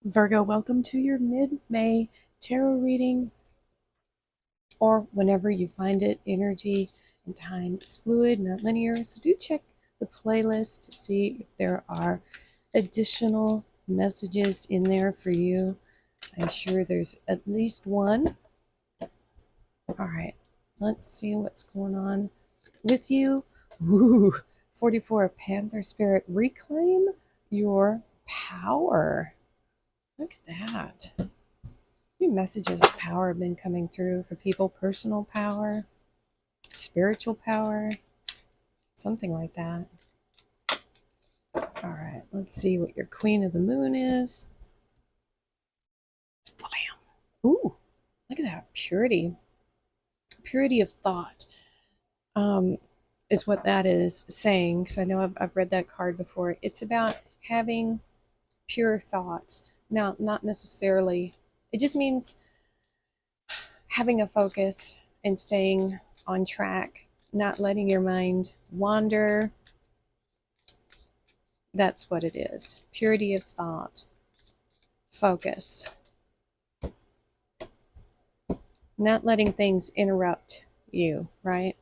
Virgo, welcome to your mid-May tarot reading, or whenever you find it. Energy and time is fluid, not linear, so do check the playlist to see if there are additional messages in there for you. I'm sure there's at least one. All right, let's see what's going on with you. Ooh, 44, Panther Spirit, reclaim your power. Look at that. New messages of power have been coming through for people. Personal power, spiritual power, something like that. All right, let's see what your Queen of the Moon is. Bam. Ooh, look at that. Purity. Purity of thought is what that is saying, because I know I've read that card before. It's about having pure thoughts. Now, not necessarily, it just means having a focus and staying on track, not letting your mind wander. That's what it is. Purity of thought. Focus. Not letting things interrupt you, right?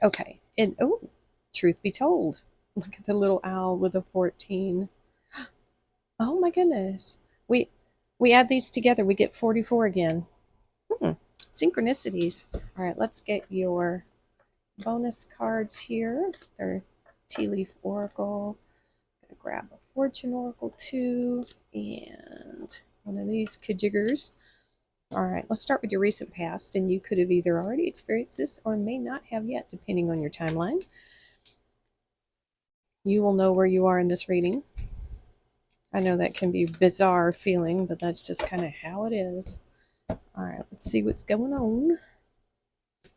Okay. And oh, truth be told, look at the little owl with a 14. Oh my goodness. We add these together, we get 44 again. Synchronicities. All right, let's get your bonus cards here. They're Tea Leaf Oracle. I'm gonna grab a Fortune Oracle too, and one of these Kajiggers. All right, let's start with your recent past, and you could have either already experienced this or may not have yet, depending on your timeline. You will know where you are in this reading. I know that can be a bizarre feeling, but that's just kind of how it is. All right, let's see what's going on.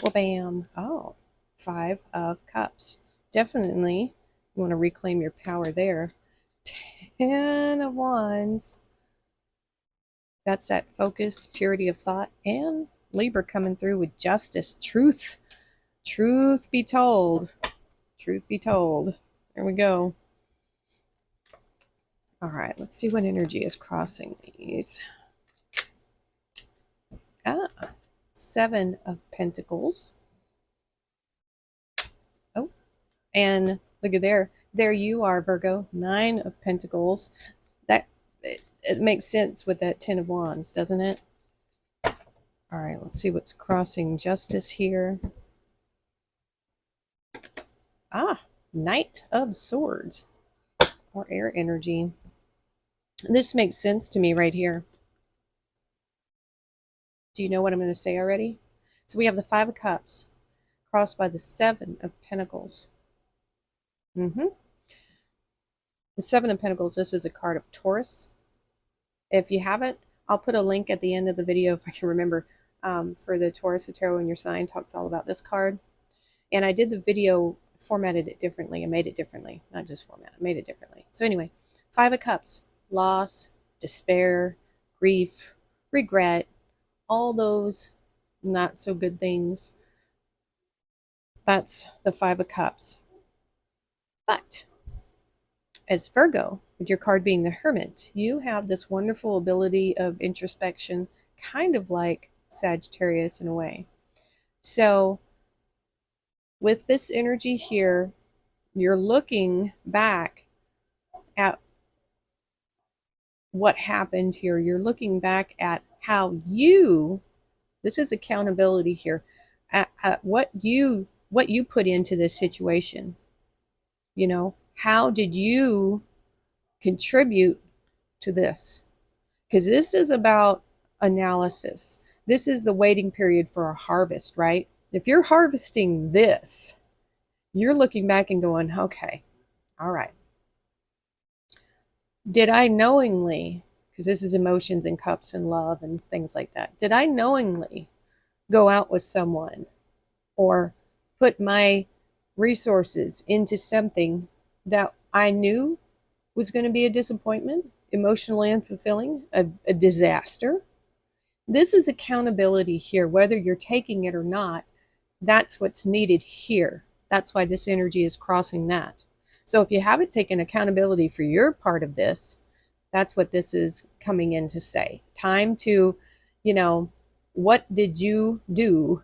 Well, bam. Oh, 5 of Cups. Definitely you want to reclaim your power there. 10 of Wands. That's that focus, purity of thought, and Libra coming through with justice, truth. Truth be told. Truth be told. There we go. All right, let's see what energy is crossing these. 7 of Pentacles. Oh, and look at there. There you are, Virgo. 9 of Pentacles. That it makes sense with that 10 of Wands, doesn't it? All right, let's see what's crossing justice here. Knight of Swords, or air energy. This makes sense to me right here. Do you know what I'm going to say already? So we have the 5 of Cups crossed by the 7 of Pentacles. The 7 of Pentacles, this is a card of Taurus. If you haven't, I'll put a link at the end of the video if I can remember, for the Taurus Tarot in Your Sign. Talks all about this card. And I did the video, formatted it differently. I made it differently. Not just format, I made it differently. So anyway, 5 of Cups, loss, despair, grief, regret, all those not so good things. That's the 5 of Cups. But as Virgo, with your card being the Hermit, you have this wonderful ability of introspection, kind of like Sagittarius in a way. So with this energy here, you're looking back at what happened here. You're looking back at how you, this is accountability here, at what you put into this situation. You know, how did you contribute to this? Because this is about analysis. This is the waiting period for a harvest, right? If you're harvesting this, you're looking back and going, okay, all right. Did I knowingly, because this is emotions and cups and love and things like that, did I knowingly go out with someone or put my resources into something that I knew was going to be a disappointment, emotionally unfulfilling, a disaster? This is accountability here, whether you're taking it or not. That's what's needed here. That's why this energy is crossing that. So if you haven't taken accountability for your part of this, That's what this is coming in to say. Time to, you know, what did you do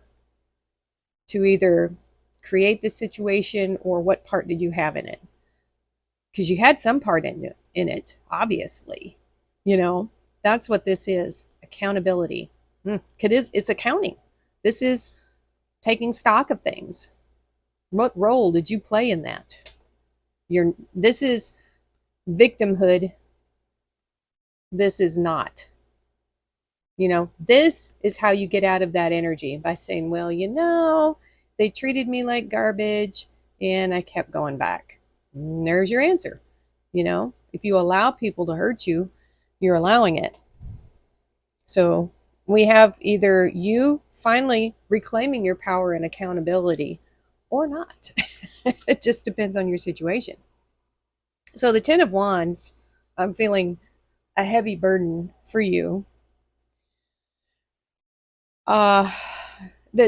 to either create the situation, or what part did you have in it? Because you had some part in it, obviously. You know, that's what this is. Accountability. It's accounting. This is taking stock of things. What role did you play in that? This is victimhood. This is not. This is how you get out of that energy, by saying, well, they treated me like garbage and I kept going back. And there's your answer. If you allow people to hurt you, you're allowing it. So we have either you finally reclaiming your power and accountability or not. It just depends on your situation. So the 10 of Wands, I'm feeling a heavy burden for you. The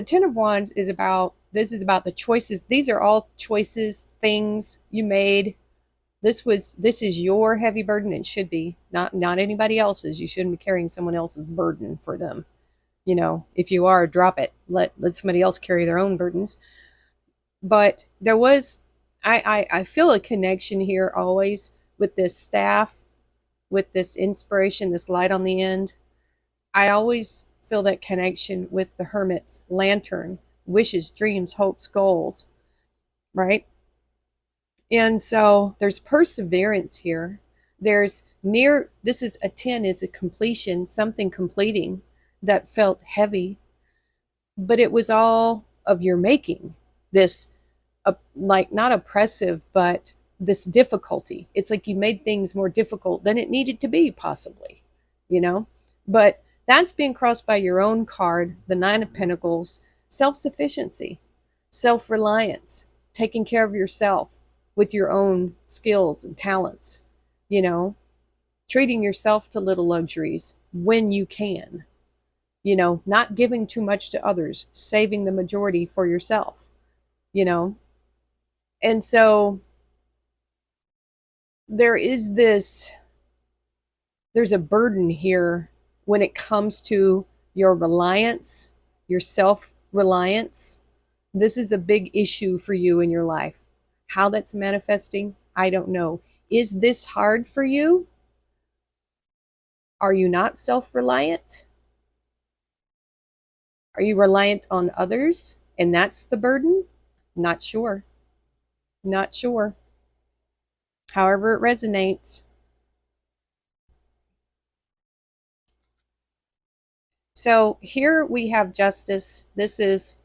10 of Wands is about the choices. These are all choices, things you made. This is your heavy burden. It should be not anybody else's. You shouldn't be carrying someone else's burden for them. If you are, drop it. Let somebody else carry their own burdens. But there was, I feel a connection here always with this staff, with this inspiration, this light on the end. I always feel that connection with the Hermit's lantern, wishes, dreams, hopes, goals, right? And so there's perseverance here. This is a 10, is a completion, something completing that felt heavy, but it was all of your making. This, like, not oppressive, but this difficulty. It's like you made things more difficult than it needed to be, possibly, But that's being crossed by your own card, the 9 of Pentacles, self-sufficiency, self-reliance, taking care of yourself with your own skills and talents, treating yourself to little luxuries when you can, not giving too much to others, saving the majority for yourself, And so there's a burden here when it comes to your reliance, your self-reliance. This is a big issue for you in your life. How that's manifesting, I don't know. Is this hard for you? Are you not self-reliant? Are you reliant on others and that's the burden? Not sure. Not sure. However it resonates. So here we have Justice. This is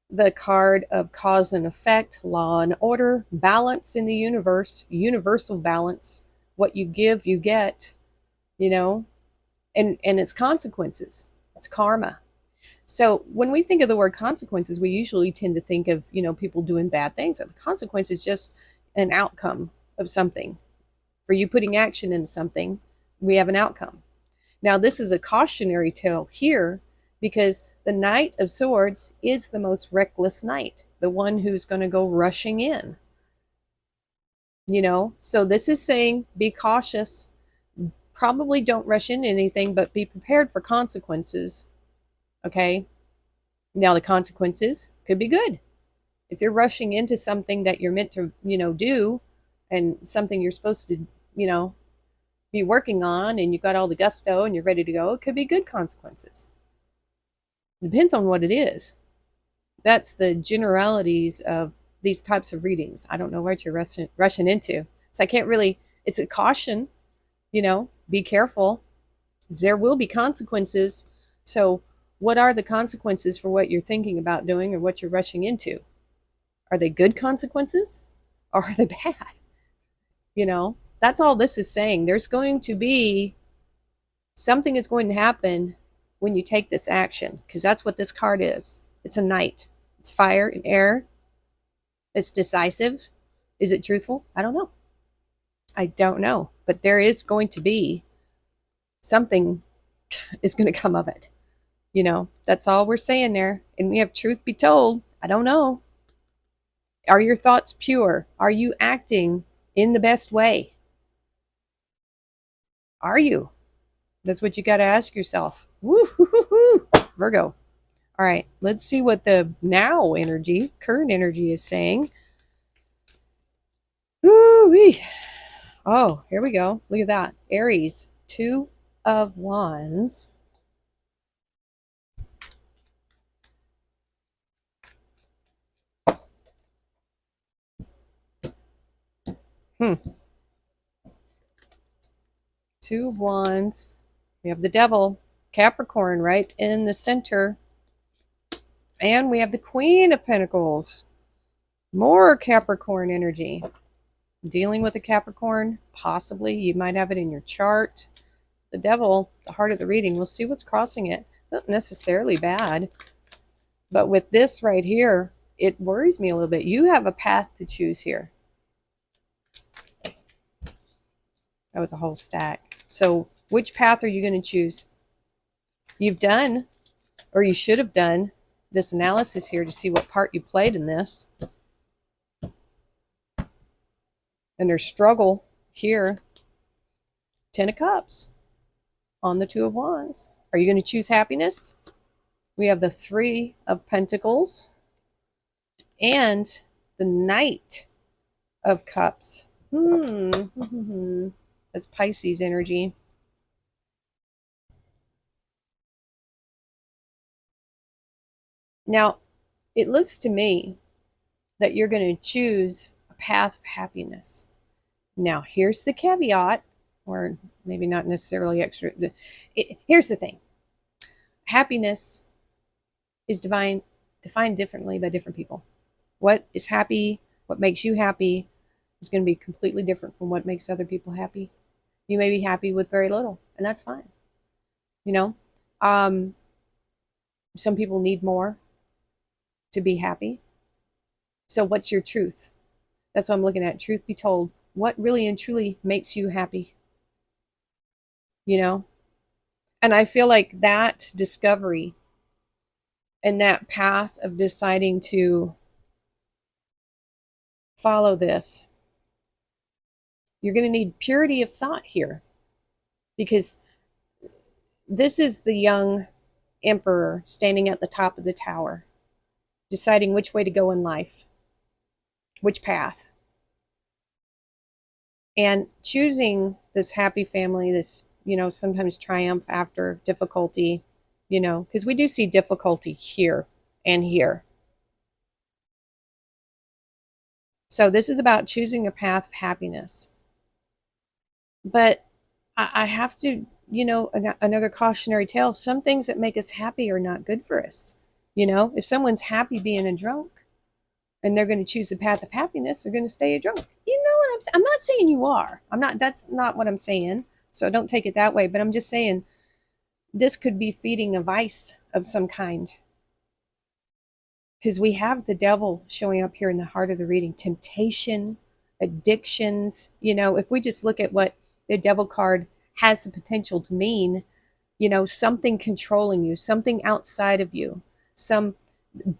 the card of cause and effect, law and order, balance in the universe, universal balance. What you give, you get, and it's consequences. It's karma. So when we think of the word consequences, we usually tend to think of, people doing bad things. The consequence is just an outcome of something. For you putting action into something, we have an outcome. Now, this is a cautionary tale here because the Knight of Swords is the most reckless knight, the one who's going to go rushing in. So this is saying be cautious. Probably don't rush into anything, but be prepared for consequences. Okay? Now, the consequences could be good. If you're rushing into something that you're meant to, do, and something you're supposed to, be working on, and you've got all the gusto and you're ready to go, it could be good consequences. It depends on what it is. That's the generalities of these types of readings. I don't know what you're rushing into. So I can't really, it's a caution, be careful. There will be consequences. So what are the consequences for what you're thinking about doing or what you're rushing into? Are they good consequences or are they bad? That's all this is saying. There's going to be something is going to happen when you take this action, because that's what this card is. It's a knight. It's fire and air. It's decisive. Is it truthful? I don't know. I don't know. But there is going to be something is going to come of it. That's all we're saying there. And we have truth be told. I don't know. Are your thoughts pure? Are you acting in the best way? Are you? That's what you got to ask yourself. Woo-hoo-hoo-hoo. Virgo. All right, let's see what the now energy, current energy is saying. Woo-wee. Oh, here we go. Look at that. Aries, 2 of Wands. Hmm. 2 of Wands. We have the Devil, Capricorn, right in the center. And we have the Queen of Pentacles. More Capricorn energy. Dealing with a Capricorn, possibly. You might have it in your chart. The Devil, the heart of the reading, we'll see what's crossing it. It's not necessarily bad. But with this right here, it worries me a little bit. You have a path to choose here. That was a whole stack. So which path are you going to choose? You've done, or you should have done, this analysis here to see what part you played in this. And there's struggle here. 10 of Cups on the 2 of Wands. Are you going to choose happiness? We have the 3 of Pentacles and the Knight of Cups. That's Pisces energy. Now, it looks to me that you're going to choose a path of happiness. Now, here's the caveat, or maybe not necessarily extra. Here's the thing. Happiness is defined differently by different people. What is happy, what makes you happy, is going to be completely different from what makes other people happy. You may be happy with very little, and that's fine. You know, some people need more to be happy. So what's your truth? That's what I'm looking at. Truth be told, what really and truly makes you happy? You know? And I feel like that discovery and that path of deciding to follow this, you're going to need purity of thought here, because this is the young emperor standing at the top of the tower, deciding which way to go in life, which path. And choosing this happy family, this, sometimes triumph after difficulty, because we do see difficulty here and here. So this is about choosing a path of happiness. But I have to, another cautionary tale. Some things that make us happy are not good for us. If someone's happy being a drunk and they're going to choose the path of happiness, they're going to stay a drunk. You know what I'm saying? I'm not saying you are. That's not what I'm saying. So don't take it that way. But I'm just saying this could be feeding a vice of some kind. Because we have the Devil showing up here in the heart of the reading. Temptation, addictions. If we just look at what the Devil card has the potential to mean, something controlling you, something outside of you, some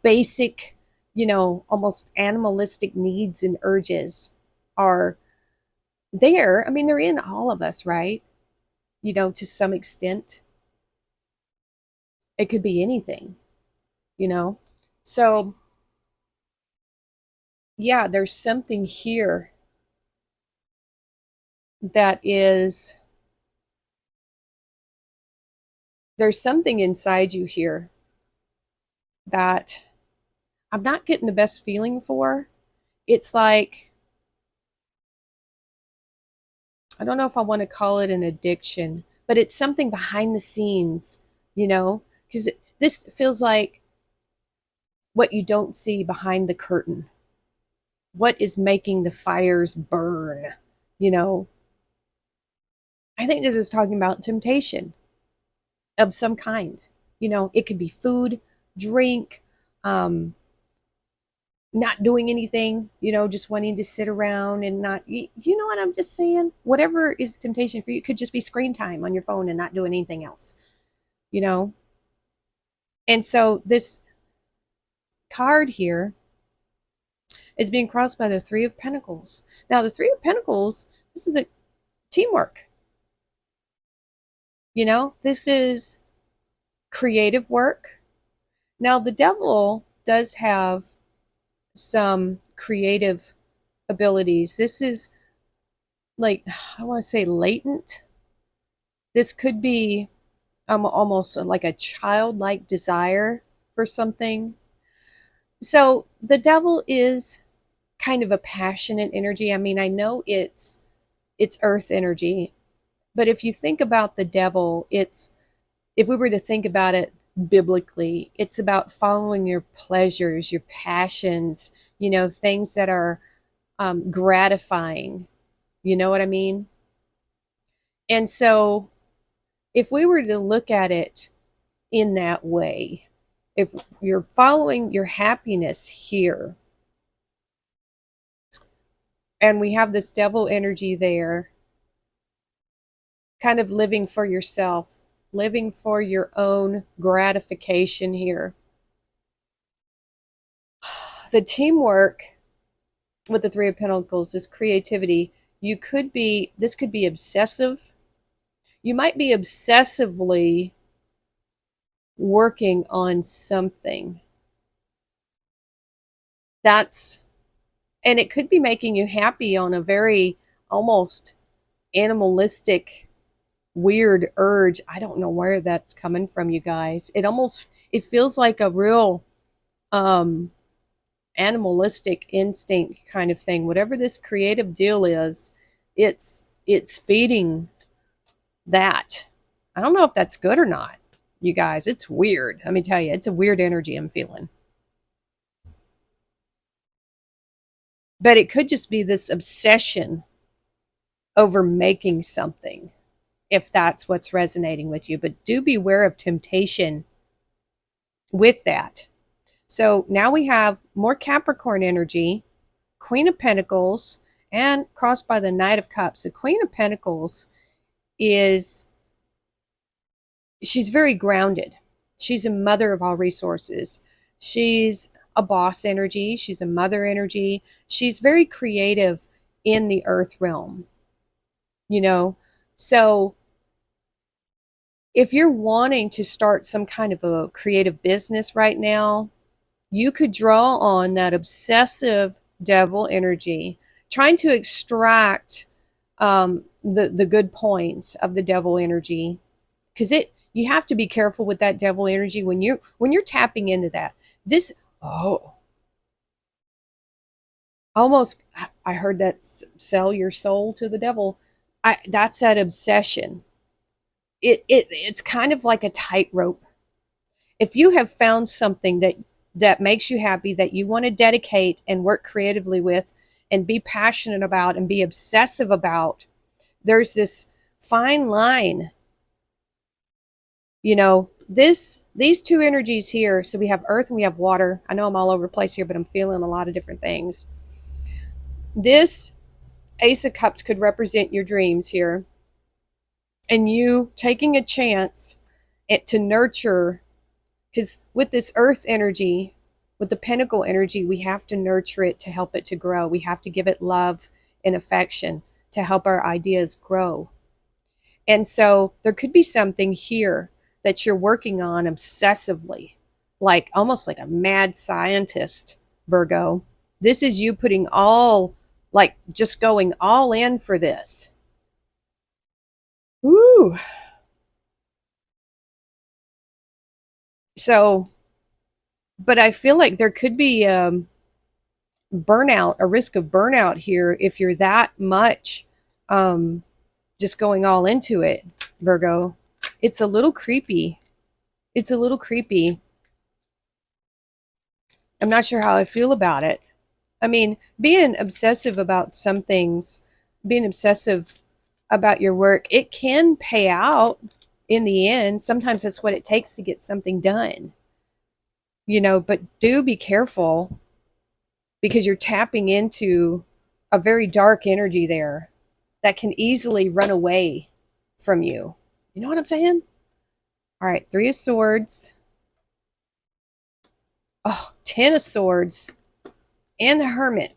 basic, almost animalistic needs and urges are there. I mean, they're in all of us, right? To some extent. It could be anything, So, yeah, there's something here there's something inside you here that I'm not getting the best feeling for. It's like, I don't know if I want to call it an addiction, but it's something behind the scenes, because this feels like what you don't see behind the curtain. What is making the fires burn, I think this is talking about temptation of some kind. It could be food, drink, not doing anything, just wanting to sit around and not, you know what I'm just saying? Whatever is temptation for you. It could just be screen time on your phone and not doing anything else, And so this card here is being crossed by the 3 of Pentacles. Now, the 3 of Pentacles, this is a teamwork. You know, this is creative work. Now, the devil does have some creative abilities. This is like, I want to say latent. This could be almost like a childlike desire for something. So the devil is kind of a passionate energy. I mean, I know it's earth energy, but if you think about the devil, it's if we were to think about it biblically, it's about following your pleasures, your passions, you know, things that are gratifying. You know what I mean? And so if we were to look at it in that way, if you're following your happiness here, and we have this devil energy there, kind of living for yourself, living for your own gratification here. The teamwork with the Three of Pentacles is creativity. This could be obsessive. You might be obsessively working on something. That's, and it could be making you happy on a very almost animalistic, weird urge. I don't know where that's coming from, you guys. It feels like a real um animalistic instinct kind of thing. Whatever this creative deal is, it's feeding that. I don't know if that's good or not, you guys. It's weird. Let me tell you, it's a weird energy I'm feeling. But it could just be this obsession over making something, if that's what's resonating with you. But do beware of temptation with that. So now we have more Capricorn energy, Queen of Pentacles, and crossed by the Knight of Cups. The Queen of Pentacles is, she's very grounded. She's a mother of all resources. She's a boss energy. She's a mother energy. She's very creative in the earth realm, you know? So if you're wanting to start some kind of a creative business right now, you could draw on that obsessive devil energy, trying to extract the good points of the devil energy, because you have to be careful with that devil energy when you're tapping into that. This oh almost I heard that sell your soul to the devil. That's that obsession. It's kind of like a tightrope. If you have found something that makes you happy, that you want to dedicate and work creatively with and be passionate about and be obsessive about, there's this fine line. You know, these two energies here, so we have earth and we have water. I know I'm all over the place here, but I'm feeling a lot of different things. This Ace of Cups could represent your dreams here, and you taking a chance to nurture, because with this earth energy, with the pentacle energy, we have to nurture it to help it to grow. We have to give it love and affection to help our ideas grow. And so there could be something here that you're working on obsessively, like almost like a mad scientist, Virgo. This is you putting all, like just going all in for this. Ooh. So, but I feel like there could be burnout, a risk of burnout here if you're that much just going all into it, Virgo. It's a little creepy. It's a little creepy. I'm not sure how I feel about it. I mean, being obsessive about some things, being obsessive about your work, it can pay out in the end. Sometimes that's what it takes to get something done, you know, but do be careful because you're tapping into a very dark energy there that can easily run away from you. You know what I'm saying? All right, Three of Swords. Oh, Ten of Swords. And the Hermit.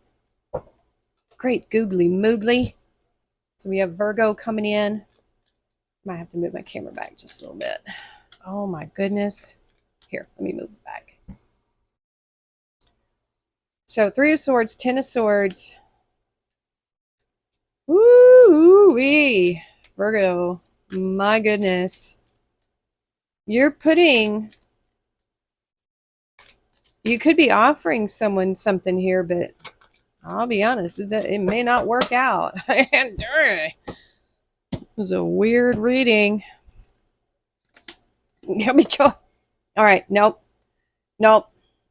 Great googly moogly. So we have Virgo coming in. Might have to move my camera back just a little bit. Oh my goodness. Here, let me move it back. So 3 of Swords, 10 of Swords. Woo-wee. Virgo, my goodness. You're putting, you could be offering someone something here, but I'll be honest, it may not work out. It was a weird reading. All right, nope.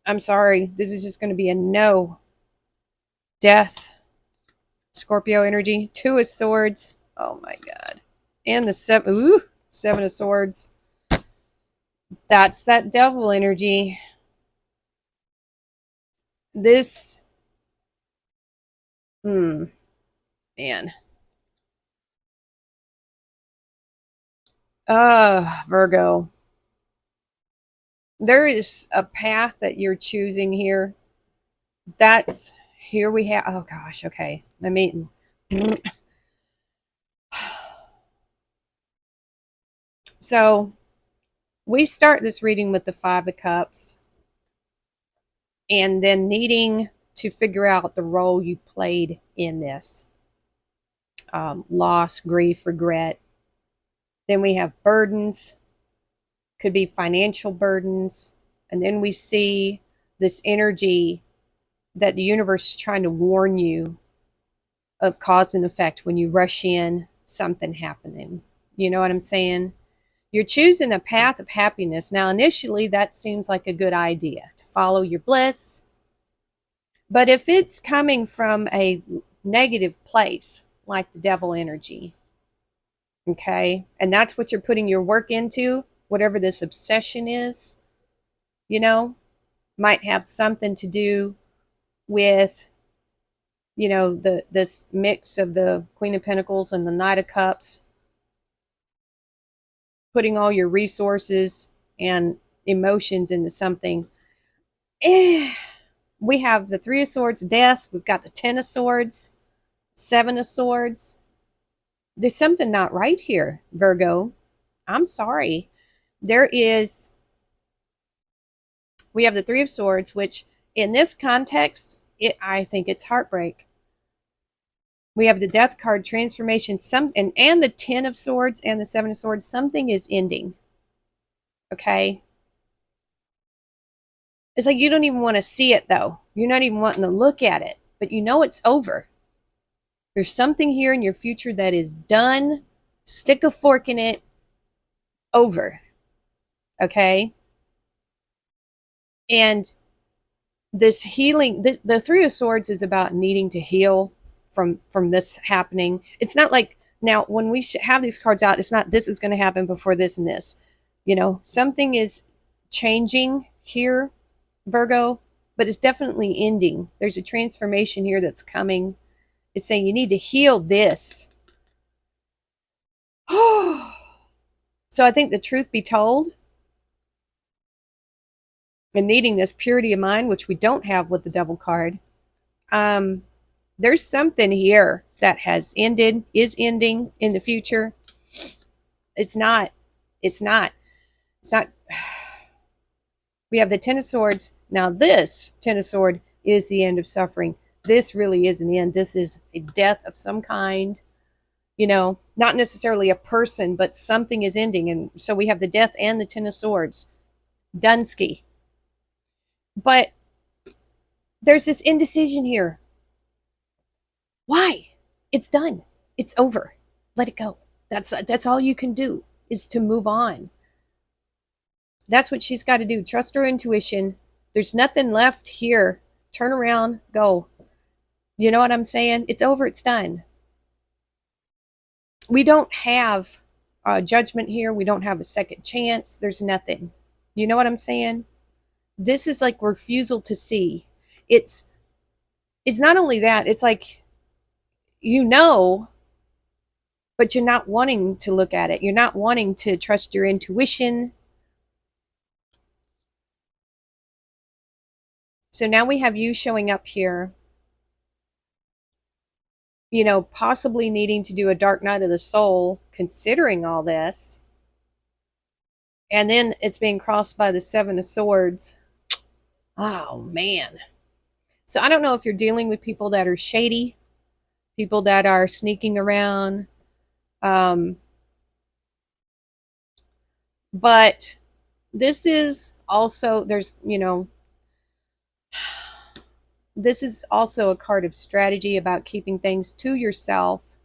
I'm sorry. This is just going to be a no. Death. Scorpio energy. 2 of Swords. Oh my God. And the 7 of Swords. That's that devil energy. This, man. Virgo. There is a path that you're choosing here. That's, here we have, oh gosh, okay. I mean, so we start this reading with the 5 of Cups and then needing to figure out the role you played in this. Loss, grief, regret. Then we have burdens, could be financial burdens. And then we see this energy that the universe is trying to warn you of cause and effect when you rush in, something happening. You know what I'm saying? You're choosing a path of happiness. Now, initially, that seems like a good idea to follow your bliss. But if it's coming from a negative place, like the devil energy, okay, and that's what you're putting your work into, whatever this obsession is, you know, might have something to do with, you know, this mix of the Queen of Pentacles and the Knight of Cups, putting all your resources and emotions into something. We have the 3 of Swords, death. We've got the 10 of Swords, 7 of Swords. There's something not right here, Virgo. I'm sorry. There is, we have the 3 of Swords, which in this context, I think it's heartbreak. We have the death card, transformation, and the 10 of Swords and the 7 of Swords. Something is ending. Okay? It's like you don't even want to see it, though. You're not even wanting to look at it, but you know it's over. There's something here in your future that is done. Stick a fork in it. Over. Okay? And this healing, the 3 of Swords is about needing to heal from this happening. It's not like, now when we have these cards out, it's not this is going to happen before this and this. You know, something is changing here, Virgo, but it's definitely ending. There's a transformation here that's coming. It's saying you need to heal this. So I think the truth be told, and needing this purity of mind, which we don't have with the devil card, there's something here that has ended, is ending in the future. It's not. We have the 10 of Swords. Now this 10 of Swords is the end of suffering. This really is an end. This is a death of some kind. You know, not necessarily a person, but something is ending. And so we have the death and the 10 of Swords. Dunsky. But there's this indecision here. Why? It's done. It's over. Let it go. That's all you can do, is to move on. That's what she's got to do. Trust her intuition. There's nothing left here. Turn around, go. You know what I'm saying? It's over. It's done. We don't have a judgment here. We don't have a second chance. There's nothing. You know what I'm saying? This is like refusal to see. It's not only that. It's like, you know, but you're not wanting to look at it. You're not wanting to trust your intuition. So now we have you showing up here. possibly needing to do a dark night of the soul, considering all this. And then it's being crossed by the Seven of Swords. Oh, man. So I don't know if you're dealing with people that are shady, people that are sneaking around. Um, but this is also, this is also a card of strategy about keeping things to yourself.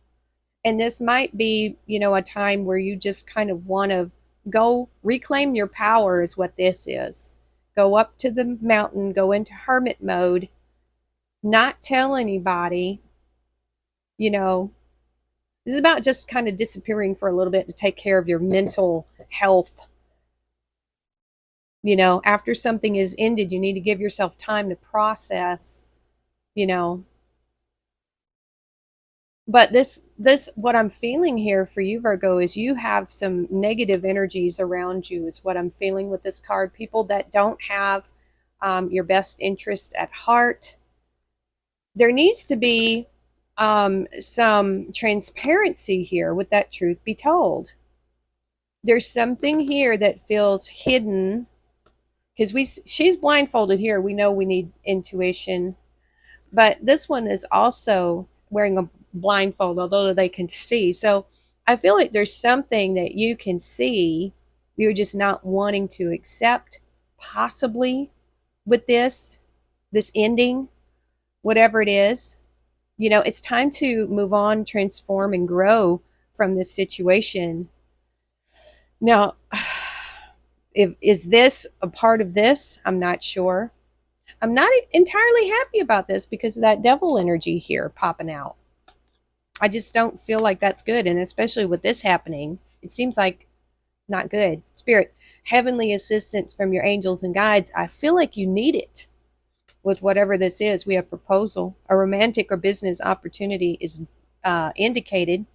And this might be, a time where you just kind of want to go reclaim your power, is what this is. Go up to the mountain, go into hermit mode, not tell anybody, you know. This is about just kind of disappearing for a little bit to take care of your mental health. After something is ended, you need to give yourself time to process, you know. But this what I'm feeling here for you, Virgo, is you have some negative energies around you, is what I'm feeling with this card. People that don't have your best interest at heart. There needs to be some transparency here with that truth be told. There's something here that feels hidden because she's blindfolded here. We know we need intuition, but this one is also wearing a blindfold, although they can see. So I feel like there's something that you can see, you're just not wanting to accept, possibly with this ending, whatever it is. It's time to move on, transform, and grow from this situation. Now, is this a part of this? I'm not sure. I'm not entirely happy about this because of that devil energy here popping out. I just don't feel like that's good. And especially with this happening, it seems like not good. Spirit, heavenly assistance from your angels and guides. I feel like you need it with whatever this is. We have proposal. A romantic or business opportunity is indicated.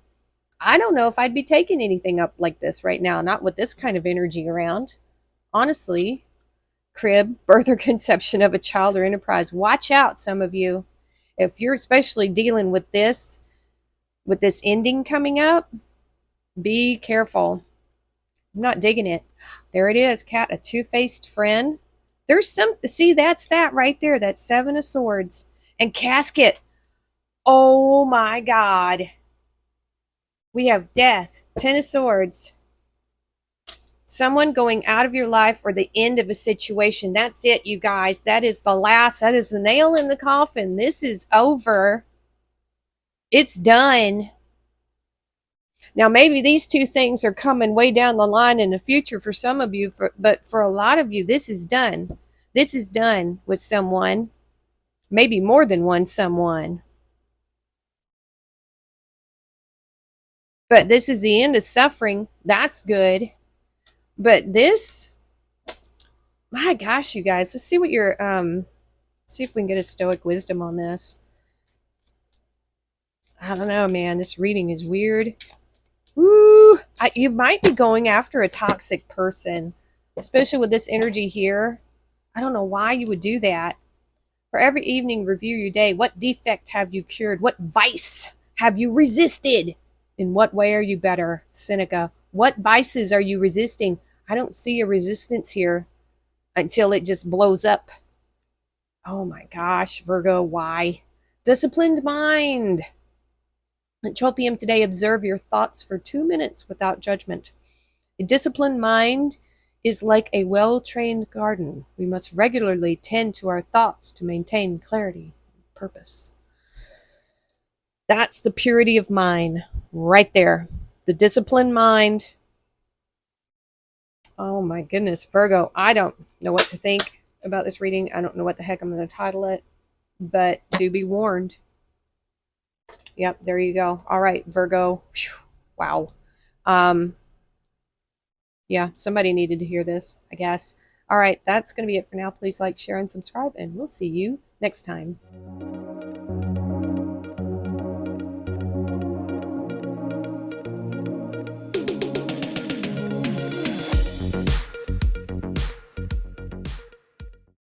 I don't know if I'd be taking anything up like this right now, not with this kind of energy around. Honestly, crib, birth or conception of a child or enterprise. Watch out, some of you. If you're especially dealing with this ending coming up, be careful. I'm not digging it. There it is, cat, a two-faced friend. There's see, that's that right there, that Seven of Swords. And casket. Oh my God. We have death, Ten of Swords. Someone going out of your life or the end of a situation. That's it, you guys. That is the nail in the coffin. This is over. It's done. Now, maybe these two things are coming way down the line in the future for some of you, but for a lot of you, this is done. This is done with someone, maybe more than one someone. But this is the end of suffering. That's good. But this, my gosh, you guys, let's see what your, see if we can get a stoic wisdom on this. I don't know, man. This reading is weird. Woo! You might be going after a toxic person, especially with this energy here. I don't know why you would do that. For every evening, review your day. What defect have you cured? What vice have you resisted? In what way are you better, Seneca? What vices are you resisting? I don't see a resistance here until it just blows up. Oh my gosh, Virgo, why? Disciplined mind. At Tropium today, observe your thoughts for 2 minutes without judgment. A disciplined mind is like a well-trained garden. We must regularly tend to our thoughts to maintain clarity and purpose. That's the purity of mind right there. The disciplined mind. Oh my goodness, Virgo, I don't know what to think about this reading. I don't know what the heck I'm going to title it, but do be warned. Yep, there you go. All right, Virgo. Whew, wow. Yeah, somebody needed to hear this, I guess. All right, that's going to be it for now. Please like, share, and subscribe, and we'll see you next time.